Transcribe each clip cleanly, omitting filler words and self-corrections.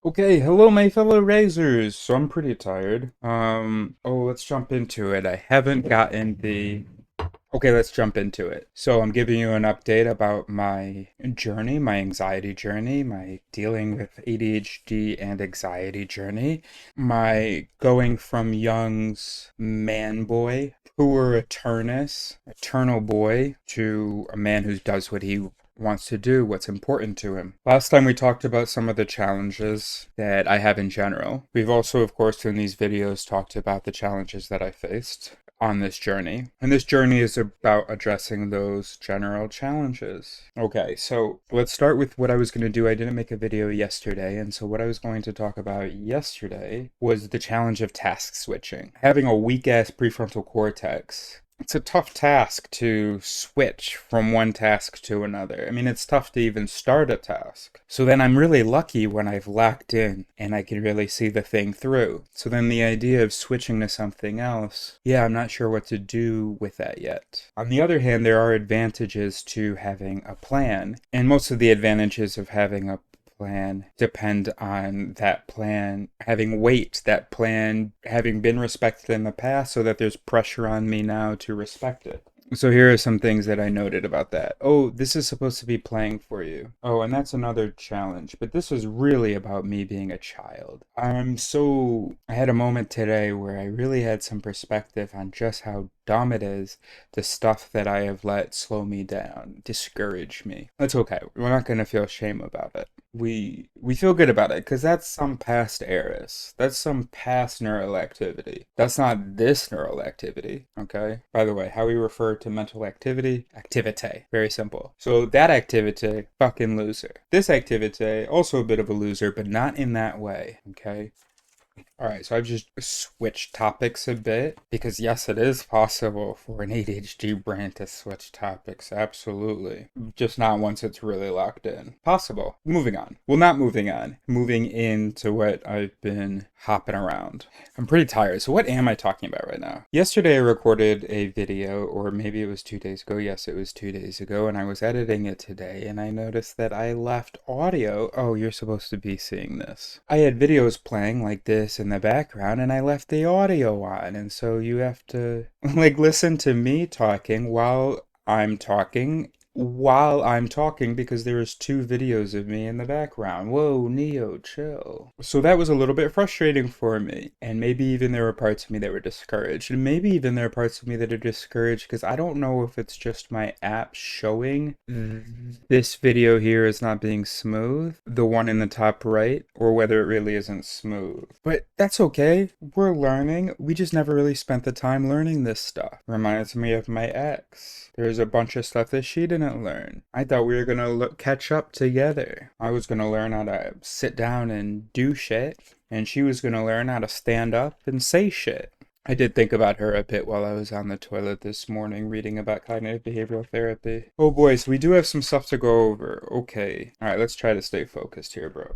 Okay, hello my fellow raisers. So I'm pretty tired. Let's jump into it. I haven't gotten the Okay, let's jump into it. So I'm giving you an update about my journey, my anxiety journey, my dealing with ADHD and anxiety journey, my going from Young's man boy, poor eternal boy, to a man who does what he wants to do, what's important to him. Last time we talked about some of the challenges that I have in general. We've also, of course, in these videos talked about the challenges that I faced on this journey. And this journey is about addressing those general challenges. Okay, so let's start with what I was going to do. I didn't make a video yesterday, and so what I was going to talk about yesterday was the challenge of task switching. Having a weak-ass prefrontal cortex, it's a tough task to switch from one task to another. I mean, it's tough to even start a task. So then I'm really lucky when I've locked in and I can really see the thing through. So then the idea of switching to something else, yeah, I'm not sure what to do with that yet. On the other hand, there are advantages to having a plan. And most of the advantages of having a plan depend on that plan having weight, that plan having been respected in the past, so that there's pressure on me now to respect it. So here are some things that I noted about that. Oh, this is supposed to be playing for you. Oh, and that's another challenge. But this was really about me being a child. I had a moment today where I really had some perspective on just how dumb it is, the stuff that I have let slow me down, discourage me. That's okay. We're not going to feel shame about it. We feel good about it because that's some past eras. That's some past neural activity. That's not this neural activity, okay? By the way, how we refer to mental activity? Activite. Very simple. So that activity, fucking loser. This activity, also a bit of a loser, but not in that way, okay? Alright, so I've just switched topics a bit because yes, it is possible for an ADHD brain to switch topics, absolutely. Just not once it's really locked in. Possible. Moving on. Well, not moving on. Moving into what I've been hopping around. I'm pretty tired, so what am I talking about right now? Yesterday I recorded a video, or maybe it was 2 days ago. Yes, it was 2 days ago, and I was editing it today, and I noticed that I left audio. Oh, you're supposed to be seeing this. I had videos playing like this in the background, and I left the audio on, and so you have to like listen to me talking while I'm talking because there's 2 videos of me in the background. Whoa, Neo, chill. So that was a little bit frustrating for me. And maybe even there were parts of me that were discouraged. And maybe even there are parts of me that are discouraged because I don't know if it's just my app showing this video here is not being smooth, the one in the top right, or whether it really isn't smooth. But that's okay. We're learning. We just never really spent the time learning this stuff. Reminds me of my ex. There's a bunch of stuff that she didn't learn. I thought we were gonna catch up together. I was gonna learn how to sit down and do shit, and she was gonna learn how to stand up and say shit. I did think about her a bit while I was on the toilet this morning reading about cognitive behavioral therapy. Oh boy, so we do have some stuff to go over. Okay. Alright, let's try to stay focused here, bro.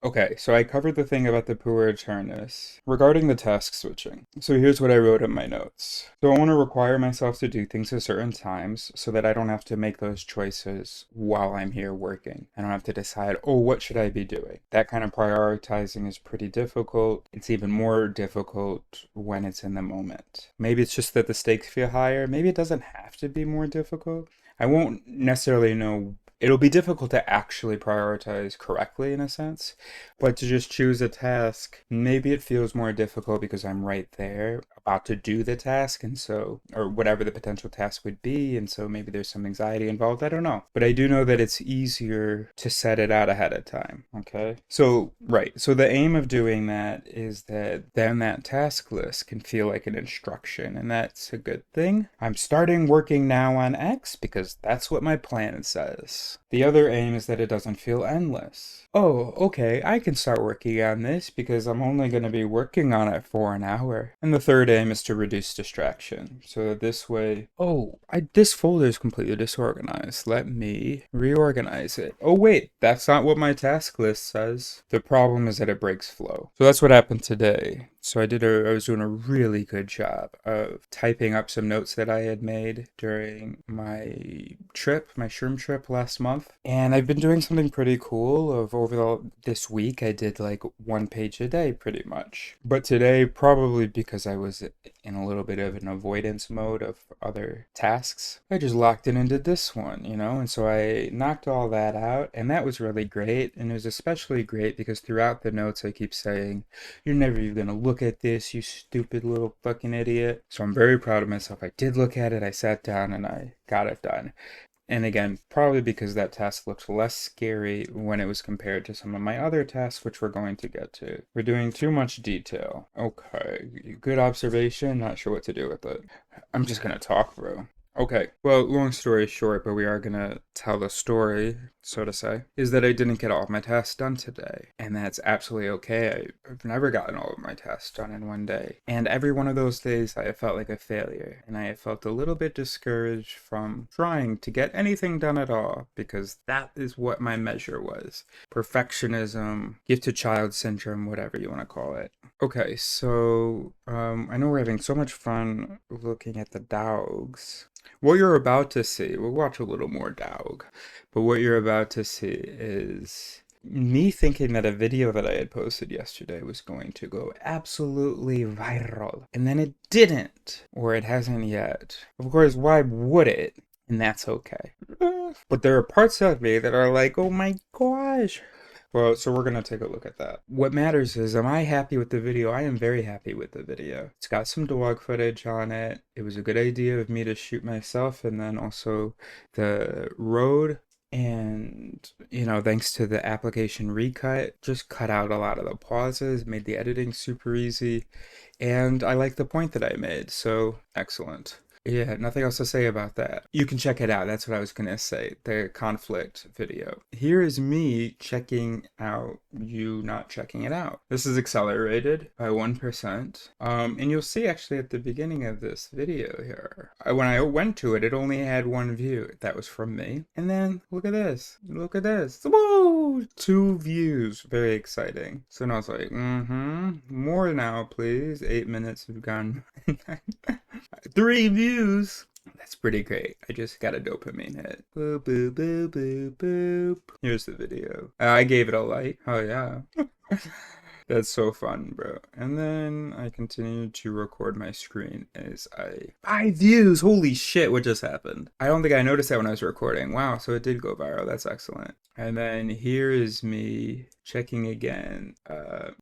Okay, so I covered the thing about the poor eternus. Regarding the task switching. So here's what I wrote in my notes. So I want to require myself to do things at certain times so that I don't have to make those choices while I'm here working. I don't have to decide, oh, what should I be doing? That kind of prioritizing is pretty difficult. It's even more difficult when it's in the moment. Maybe it's just that the stakes feel higher. Maybe it doesn't have to be more difficult. I won't necessarily know. It'll be difficult to actually prioritize correctly in a sense, but to just choose a task, maybe it feels more difficult because I'm right there about to do the task, and so, or whatever the potential task would be, and so maybe there's some anxiety involved. I don't know. But I do know that it's easier to set it out ahead of time, okay? So, right. So the aim of doing that is that then that task list can feel like an instruction, and that's a good thing. I'm starting working now on X because that's what my plan says. The other aim is that it doesn't feel endless. Oh, okay, I can start working on this because I'm only going to be working on it for an hour. And the third aim is to reduce distraction. So this way, oh, this folder is completely disorganized. Let me reorganize it. Oh wait, that's not what my task list says. The problem is that it breaks flow. So that's what happened today. So I was doing a really good job of typing up some notes that I had made during my shroom trip last month. And I've been doing something pretty cool this week. I did like 1 page a day pretty much. But today, probably because I was in a little bit of an avoidance mode of other tasks, I just locked it into this one, And so I knocked all that out, and that was really great. And it was especially great because throughout the notes I keep saying, "You're never even gonna look at this, you stupid little fucking idiot." So I'm very proud of myself. I did look at it, I sat down, and I got it done. And again, probably because that task looked less scary when it was compared to some of my other tasks, which we're going to get to. We're doing too much detail. Okay, good observation. Not sure what to do with it. I'm just gonna talk, bro. Okay, well, long story short, but we are gonna tell the story, so to say, is that I didn't get all of my tasks done today. And that's absolutely okay. I've never gotten all of my tasks done in one day. And every one of those days, I have felt like a failure. And I have felt a little bit discouraged from trying to get anything done at all, because that is what my measure was. Perfectionism, gifted child syndrome, whatever you want to call it. Okay, so I know we're having so much fun looking at the dogs. What you're about to see, we'll watch a little more dog, but what you're about to see is me thinking that a video that I had posted yesterday was going to go absolutely viral, and then it didn't, or it hasn't yet. Of course, why would it? And that's okay. But there are parts of me that are like, oh my gosh. Well, so we're going to take a look at that. What matters is, am I happy with the video? I am very happy with the video. It's got some dog footage on it. It was a good idea of me to shoot myself, and then also the road. And, thanks to the application Recut, just cut out a lot of the pauses, made the editing super easy. And I like the point that I made, so excellent. Yeah, nothing else to say about that. You can check it out. That's what I was going to say. The conflict video. Here is me checking out you not checking it out. This is accelerated by 1%. And you'll see actually at the beginning of this video here, when I went to it, it only had 1 view. That was from me. And then look at this. Look at this. Whoa! 2 views. Very exciting. So now it's like, more now, please. 8 minutes have gone. 3 views. That's pretty great. I just got a dopamine hit. Boop, boop, boop, boop, boop. Here's the video. I gave it a like. Oh, yeah. That's so fun, bro. And then I continued to record my screen as 5 views! Holy shit, what just happened? I don't think I noticed that when I was recording. Wow, so it did go viral. That's excellent. And then here is me checking again.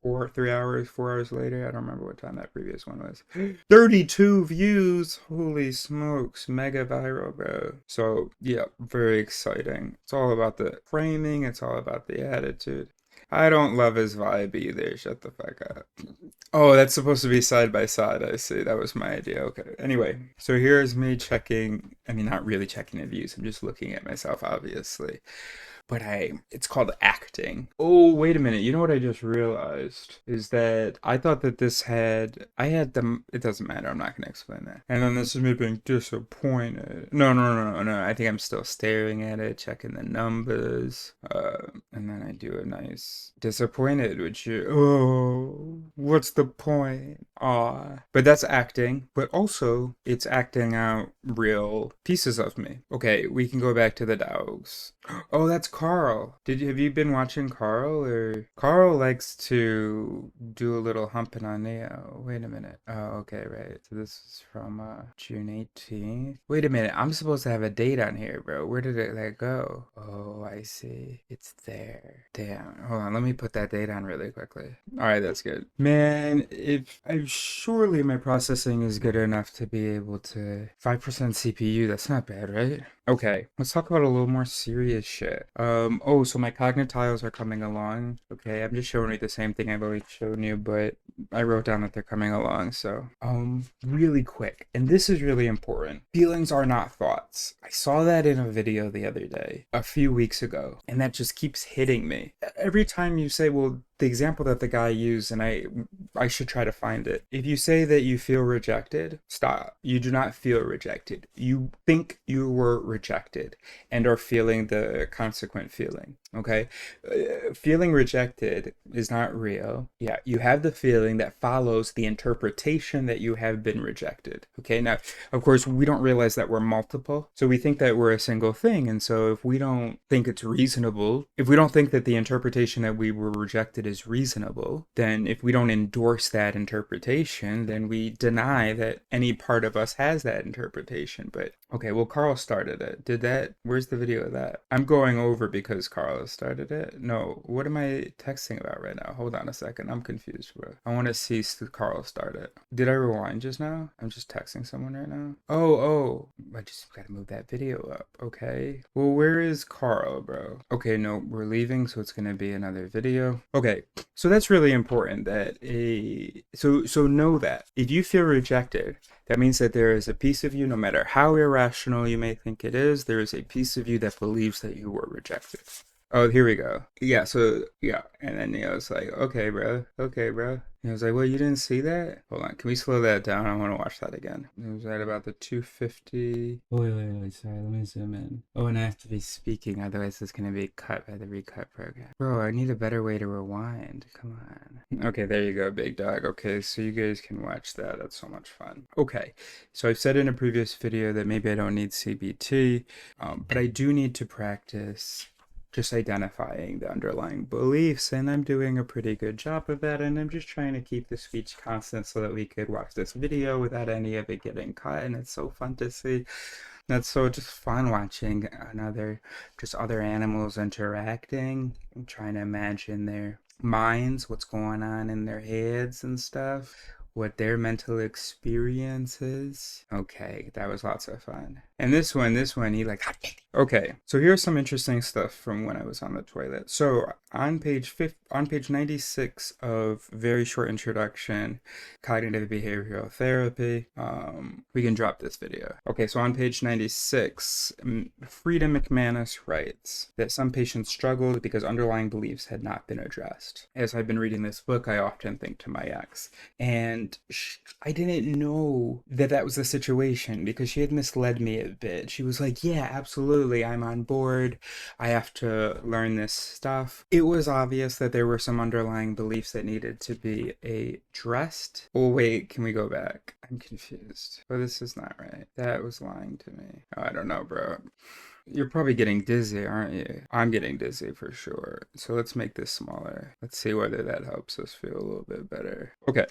4 hours later. I don't remember what time that previous one was. 32 views! Holy smokes. Mega viral, bro. So, yeah, very exciting. It's all about the framing. It's all about the attitude. I don't love his vibe either. Shut the fuck up. Oh, that's supposed to be side by side. I see. That was my idea. Okay. Anyway, so here's me checking. I mean, not really checking the views. I'm just looking at myself, obviously. But it's called acting. Oh, wait a minute. You know what I just realized is that I thought that it doesn't matter. I'm not going to explain that. And then this is me being disappointed. No. I think I'm still staring at it, checking the numbers. And then I do a nice disappointed, what's the point? Aw. But that's acting. But also, it's acting out real pieces of me. Okay, we can go back to the dogs. Oh, that's Carl. Have you been watching Carl? Or Carl likes to do a little humping on Neo. Wait a minute. Oh, okay, right. So this is from June 18th. Wait a minute. I'm supposed to have a date on here, bro. Where did it let go? Oh, I see. It's there. Damn. Hold on. Let me put that date on really quickly. All right, that's good. Man, surely my processing is good enough to be able to 5% CPU. That's not bad, right? Okay, let's talk about a little more serious shit. So my cognitiles are coming along. Okay, I'm just showing you the same thing I've always shown you, but I wrote down that they're coming along. So, really quick, and this is really important. Feelings are not thoughts. I saw that in a video the other day, a few weeks ago, and that just keeps hitting me. Every time you say, well, the example that the guy used, and I should try to find it. If you say that you feel rejected, stop. You do not feel rejected. You think you were rejected and are feeling the consequent feeling. Okay? Feeling rejected is not real. Yeah, you have the feeling that follows the interpretation that you have been rejected. Okay, now, of course, we don't realize that we're multiple. So we think that we're a single thing. And so if we don't think it's reasonable, if we don't think that the interpretation that we were rejected is reasonable, then if we don't endorse that interpretation, then we deny that any part of us has that interpretation. But okay, well, Carl started it. Where's the video of that? I'm going over because Carl started it. No, what am I texting about right now? Hold on a second. I'm confused, bro. I want to see Carl start it. Did I rewind just now? I'm just texting someone right now. Oh, I just gotta move that video up. Okay. Well, where is Carl, bro? Okay, no, we're leaving, so it's gonna be another video. Okay, so that's really important that so know that if you feel rejected, that means that there is a piece of you, no matter how irrational you may think it is, there is a piece of you that believes that you were rejected. Oh, here we go. Yeah, so, yeah. And then was like, okay, bro. Okay, bro. And I was like, well, you didn't see that? Hold on. Can we slow that down? I want to watch that again. It was at about the 250. Wait. Sorry, let me zoom in. Oh, and I have to be speaking. Otherwise, it's going to be cut by the recut program. Bro, I need a better way to rewind. Come on. Okay, there you go, big dog. Okay, so you guys can watch that. That's so much fun. Okay, so I've said in a previous video that maybe I don't need CBT, but I do need to practice just identifying the underlying beliefs, and I'm doing a pretty good job of that, and I'm just trying to keep the speech constant so that we could watch this video without any of it getting cut, and it's so fun to see. That's so just fun watching other animals interacting and trying to imagine their minds, what's going on in their heads and stuff, what their mental experience is. Okay, that was lots of fun. And this one, he like, okay, so here's some interesting stuff from when I was on the toilet. So on page 96 of Very Short Introduction, Cognitive Behavioral Therapy, we can drop this video. Okay, so on page 96, Frida McManus writes that some patients struggled because underlying beliefs had not been addressed. As I've been reading this book, I often think to my ex, and I didn't know that that was the situation because she had misled me a bit. She was like, yeah, absolutely, I'm on board. I have to learn this stuff. It was obvious that there were some underlying beliefs that needed to be addressed. Oh, wait, can we go back? I'm confused. Oh, this is not right. That was lying to me. Oh, I don't know, bro. You're probably getting dizzy, aren't you? I'm getting dizzy for sure. So let's make this smaller. Let's see whether that helps us feel a little bit better. Okay.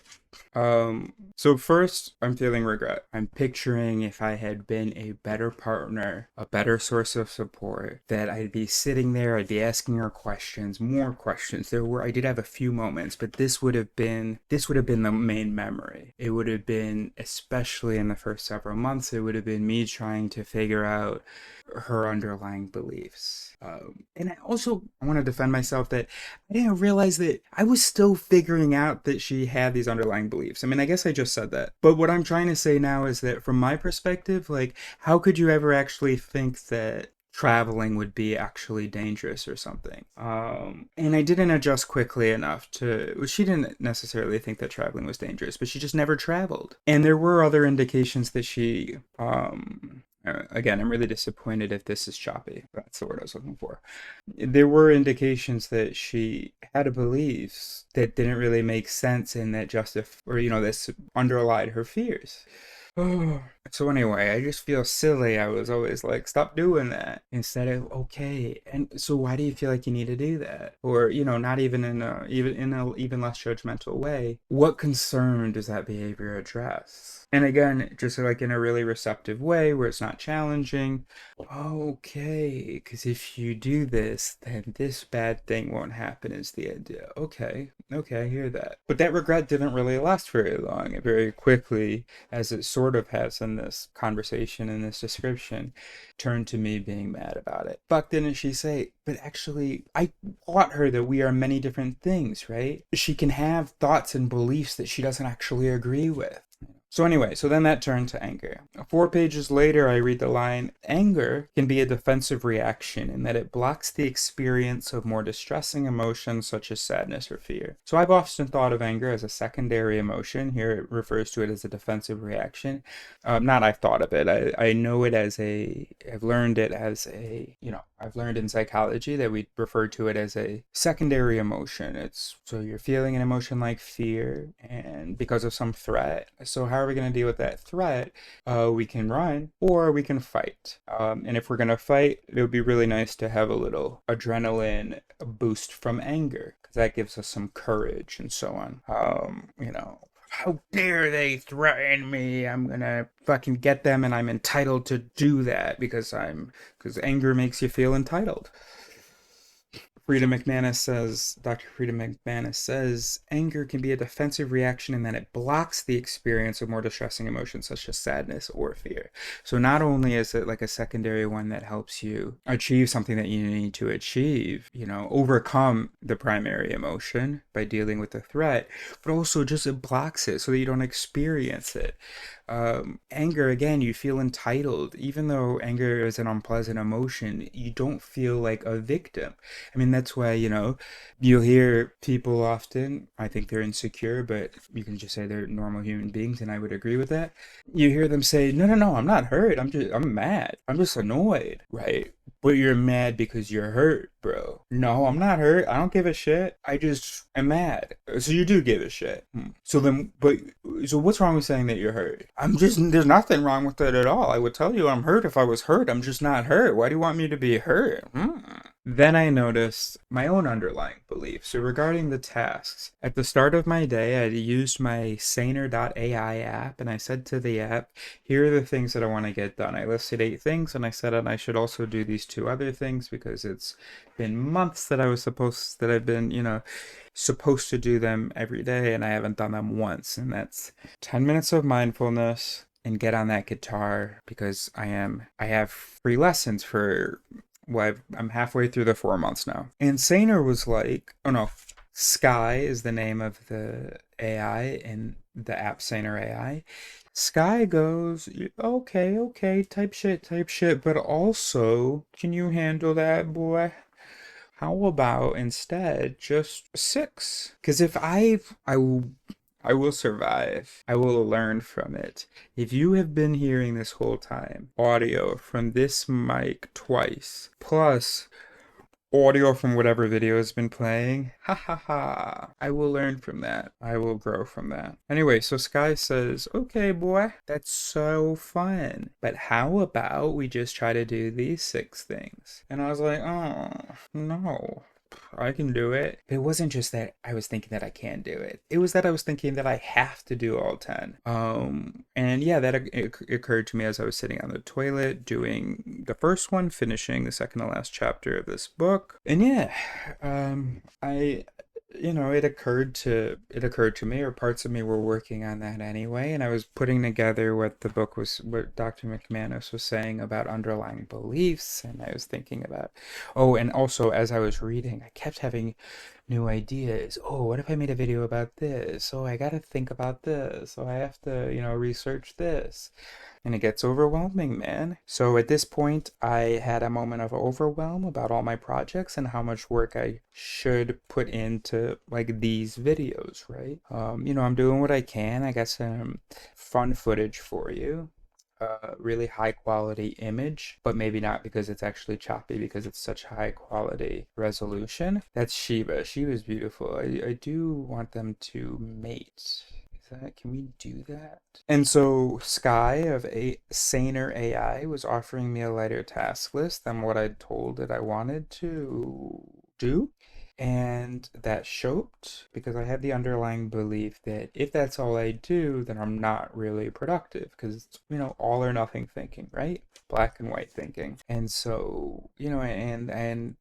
So first, I'm feeling regret. I'm picturing if I had been a better partner, a better source of support, that I'd be sitting there, I'd be asking her questions, more questions. I did have a few moments, but this would have been the main memory. It would have been, especially in the first several months, it would have been me trying to figure out her underlying beliefs. And I want to defend myself that I didn't realize that I was still figuring out that she had these underlying beliefs. I mean, I guess I just said that. But what I'm trying to say now is that from my perspective, like, how could you ever actually think that traveling would be actually dangerous or something? And I didn't adjust quickly enough she didn't necessarily think that traveling was dangerous, but she just never traveled. And there were other indications that she, again, I'm really disappointed if this is choppy. That's the word I was looking for. There were indications that she had beliefs that didn't really make sense and that this underlied her fears. So anyway, I just feel silly. I was always like, stop doing that, instead of, okay, and so why do you feel like you need to do that? Or, not even in a even less judgmental way. What concern does that behavior address? And again, just like in a really receptive way where it's not challenging. Okay, because if you do this, then this bad thing won't happen is the idea. Okay, I hear that. But that regret didn't really last very long. Very quickly, as it sort sort of has in this conversation, in this description, turned to me being mad about it. Fuck, didn't she say, but actually, I taught her that we are many different things, right? She can have thoughts and beliefs that she doesn't actually agree with. So anyway, so then that turned to anger. 4 pages later, I read the line, anger can be a defensive reaction in that it blocks the experience of more distressing emotions such as sadness or fear. So I've often thought of anger as a secondary emotion. Here it refers to it as a defensive reaction. Not I've thought of it. I know it as I've learned it as I've learned in psychology that we refer to it as a secondary emotion. It's so you're feeling an emotion like fear and because of some threat. So how are we going to deal with that threat? We can run or we can fight. And if we're going to fight, it would be really nice to have a little adrenaline boost from anger because that gives us some courage and so on. How dare they threaten me? I'm gonna fucking get them and I'm entitled to do that because anger makes you feel entitled. Dr. Frida McManus says, anger can be a defensive reaction in that it blocks the experience of more distressing emotions such as sadness or fear. So not only is it like a secondary one that helps you achieve something that you need to achieve, overcome the primary emotion by dealing with the threat, but also just it blocks it so that you don't experience it. Anger, again, you feel entitled. Even though anger is an unpleasant emotion, you don't feel like a victim. I mean, that's why, you'll hear people often, I think they're insecure, but you can just say they're normal human beings, and I would agree with that. You hear them say, no, I'm not hurt. I'm mad. I'm just annoyed, right? But you're mad because you're hurt, bro. No, I'm not hurt. I don't give a shit. I just am mad. So you do give a shit. So what's wrong with saying that you're hurt? There's nothing wrong with it at all. I would tell you I'm hurt if I was hurt. I'm just not hurt. Why do you want me to be hurt? Then I noticed my own underlying belief. So regarding the tasks, at the start of my day, I used my Saner.ai app and I said to the app, here are the things that I want to get done. I listed 8 things and I said I should also do these 2 other things because it's been months that I've been, supposed to do them every day and I haven't done them once. And that's 10 minutes of mindfulness and get on that guitar because I have free lessons for I'm halfway through the 4 months now. And Saner was like, oh no, Sky is the name of the AI in the app Saner AI. Sky goes, okay, type shit, but also, can you handle that, boy? How about instead just 6? Because if I will survive. I will learn from it. If you have been hearing this whole time audio from this mic twice, plus audio from whatever video has been playing, I will learn from that. I will grow from that. Anyway, so Sky says, okay, boy, that's so fun. But how about we just try to do these 6 things? And I was like, oh, no. I can do it. But it wasn't just that I was thinking that I can do it. It was that I was thinking that I have to do all 10. And yeah, that occurred to me as I was sitting on the toilet doing the first one, finishing the second to last chapter of this book. And yeah, it occurred to me, or parts of me were working on that anyway, and I was putting together what Dr. McManus was saying about underlying beliefs, and I was thinking about, and also as I was reading, I kept having new ideas. What if I made a video about this? I gotta think about this. I have to, research this. And it gets overwhelming, man. So at this point, I had a moment of overwhelm about all my projects and how much work I should put into like these videos, right? I'm doing what I can. I got some fun footage for you. Really high quality image, but maybe not because it's actually choppy because it's such high quality resolution. That's Shiva. Shiva's beautiful. I do want them to mate. Can we do that? And so Sky of Saner AI was offering me a lighter task list than what I'd told that I wanted to do. And that showed because I had the underlying belief that if that's all I do, then I'm not really productive because it's, all or nothing thinking, right? Black and white thinking. And so, the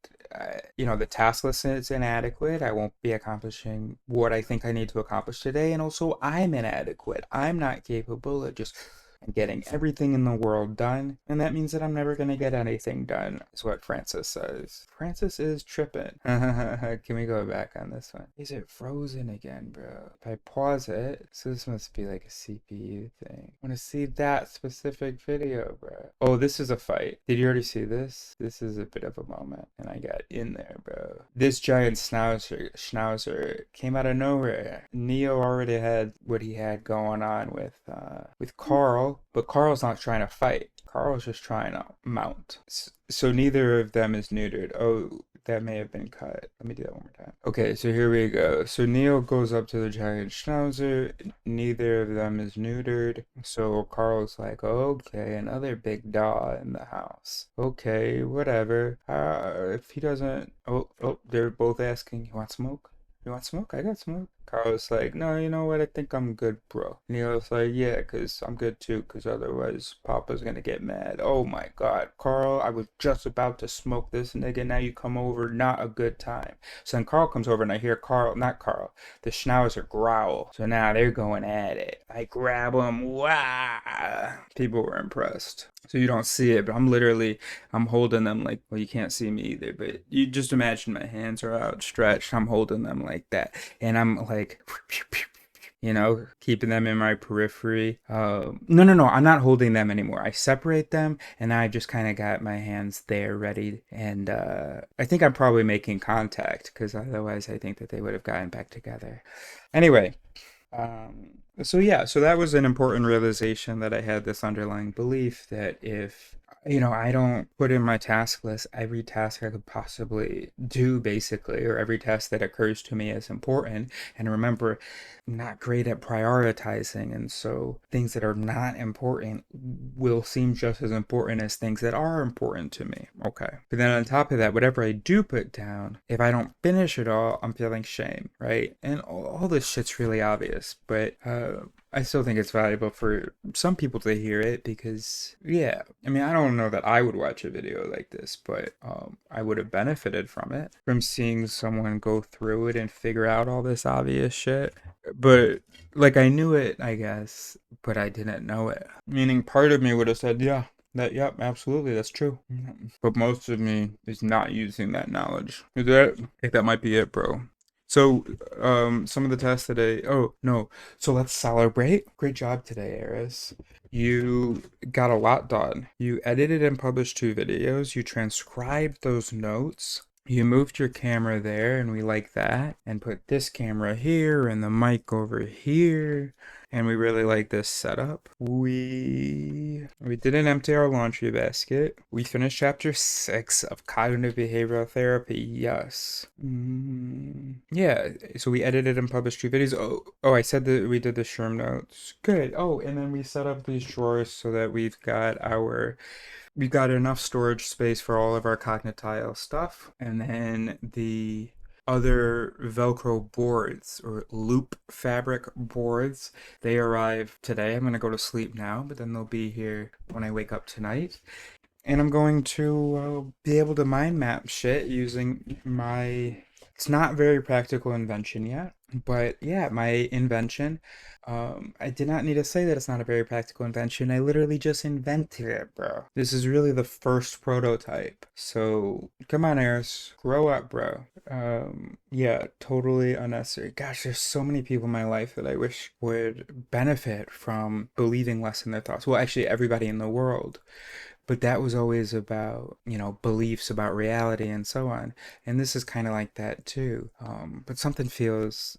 task list is inadequate. I won't be accomplishing what I think I need to accomplish today. And also, I'm inadequate. I'm not capable of just and getting everything in the world done, and that means that I'm never gonna get anything done, is what Francis says. Francis is tripping. Can we go back on this one? Is it frozen again, bro? If I pause it, so this must be like a CPU thing. I wanna see that specific video, bro. Oh, this is a fight. Did you already see this? This is a bit of a moment, and I got in there, bro. This giant schnauzer came out of nowhere. Neo already had what he had going on with Carl, but Carl's not trying to fight. Carl's just trying to mount. So neither of them is neutered. Oh, that may have been cut. Let me do that one more time. Okay, so here we go. So Neo goes up to the giant schnauzer. Neither of them is neutered. So Carl's like, okay, another big dog in the house. Okay, whatever. If he doesn't... Oh, they're both asking, you want smoke? You want smoke? I got smoke. Carl's like, no, you know what? I think I'm good, bro. Neil's like, yeah, because I'm good too, because otherwise Papa's going to get mad. Oh my God, Carl, I was just about to smoke this nigga. Now you come over, not a good time. So then Carl comes over and I hear the schnauzer growl. So now they're going at it. I grab him. Wow. People were impressed. So you don't see it, but I'm holding them like, well, you can't see me either, but you just imagine my hands are outstretched. I'm holding them like that. And I'm like, keeping them in my periphery. No, I'm not holding them anymore. I separate them, and I just kind of got my hands there ready. And I think I'm probably making contact, because otherwise I think that they would have gotten back together. Anyway, so that was an important realization, that I had this underlying belief that if I don't put in my task list every task I could possibly do, basically, or every task that occurs to me as important. And remember, I'm not great at prioritizing, and so things that are not important will seem just as important as things that are important to me. Okay. But then on top of that, whatever I do put down, if I don't finish it all, I'm feeling shame, right? And all this shit's really obvious, but I still think it's valuable for some people to hear it, because, yeah, I mean, I don't know that I would watch a video like this, but I would have benefited from seeing someone go through it and figure out all this obvious shit. But, like, I knew it, I guess, but I didn't know it. Meaning part of me would have said, yeah, yep, absolutely, that's true. But most of me is not using that knowledge. I think that might be it, bro. So, some of the tests today. Oh, no. So let's celebrate. Great job today, Eris. You got a lot done. You edited and published 2 videos. You transcribed those notes. You moved your camera there, and we like that. And put this camera here and the mic over here. And we really like this setup. We didn't empty our laundry basket. We finished chapter 6 of cognitive behavioral therapy. Yes. Yeah. So we edited and published 2 videos. Oh, I said that we did the Sherm notes. Good. Oh, and then we set up these drawers so that we've got enough storage space for all of our cognitile stuff. And then the other Velcro boards, or loop fabric boards, they arrive today. I'm going to go to sleep now, but then they'll be here when I wake up tonight. And I'm going to be able to mind map shit using it's not very practical invention yet, but yeah, my invention. I did not need to say that it's not a very practical invention. I literally just invented it, bro. This is really the first prototype. So come on, Eris, grow up, bro. Yeah, totally unnecessary. Gosh, there's so many people in my life that I wish would benefit from believing less in their thoughts. Well, actually, everybody in the world. But that was always about, beliefs about reality and so on. And this is kind of like that too. But something feels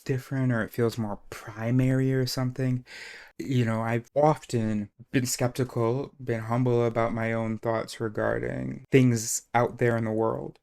different, or it feels more primary or something. I've often been skeptical, been humble about my own thoughts regarding things out there in the world.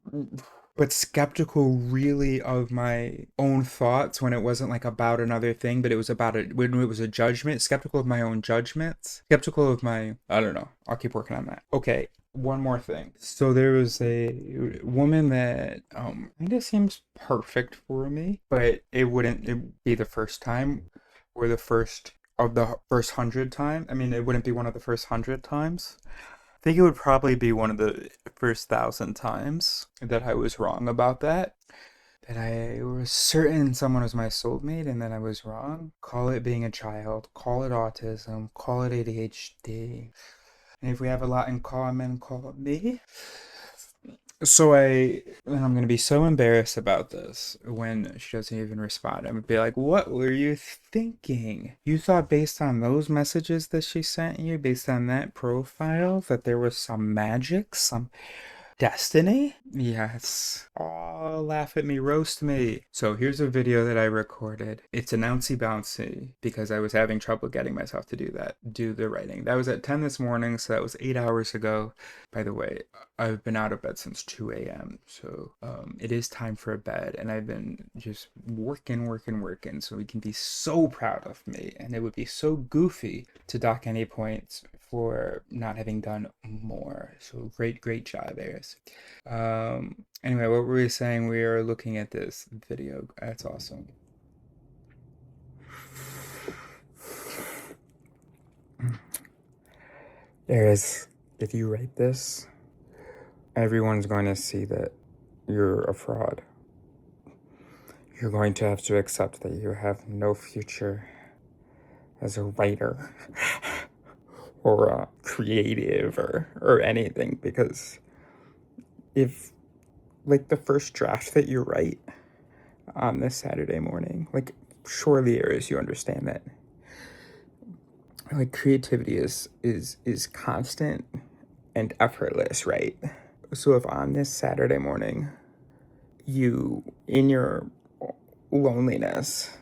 But skeptical really of my own thoughts when it wasn't like about another thing, but it was about it when it was a judgment. Skeptical of my own judgments. Skeptical of I don't know. I'll keep working on that. Okay, one more thing. So there was a woman that kind of seems perfect for me, but it be the first time, or the first of the first 100 times. I mean, it wouldn't be one of the first 100 times. I think it would probably be one of the first 1,000 times that I was wrong about that. that I was certain someone was my soulmate and then I was wrong. Call it being a child, call it autism, call it ADHD. And if we have a lot in common, call it me. And I'm gonna be so embarrassed about this when she doesn't even respond. I'm gonna be like, what were you thinking? You thought based on those messages that she sent you, based on that profile, that there was some magic, some destiny? Yes. Oh, laugh at me, roast me. So here's a video that I recorded. It's a bouncy bouncy because I was having trouble getting myself to do the writing. That was at 10 this morning, so that was 8 hours ago. By the way, I've been out of bed since 2 a.m. So it is time for bed, and I've been just working. So we can be so proud of me, and it would be so goofy to dock any points for not having done more. So great job, Eris. Anyway, what were we saying? We are looking at this video. That's awesome. Eris, if you write this, everyone's going to see that you're a fraud. You're going to have to accept that you have no future as a writer or a creative or anything, because if, like, the first draft that you write on this Saturday morning, like, surely, Aries, you understand that, like, creativity is constant and effortless, right? So if on this Saturday morning you, in your loneliness,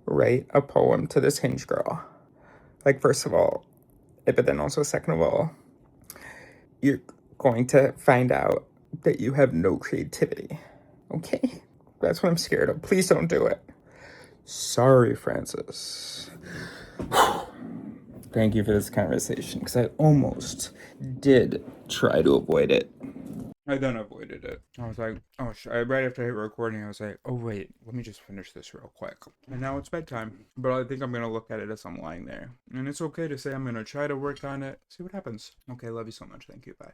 write a poem to this Hinge girl, like, first of all, but then also second of all, you're going to find out that you have no creativity. Okay? That's what I'm scared of. Please don't do it. Sorry, Francis. Thank you for this conversation, because I almost did try to avoid it. I then avoided it. I was like, oh, right after I hit recording, I was like, oh, wait, let me just finish this real quick. And now it's bedtime. But I think I'm going to look at it as I'm lying there. And it's okay to say I'm going to try to work on it. See what happens. Okay, love you so much. Thank you. Bye.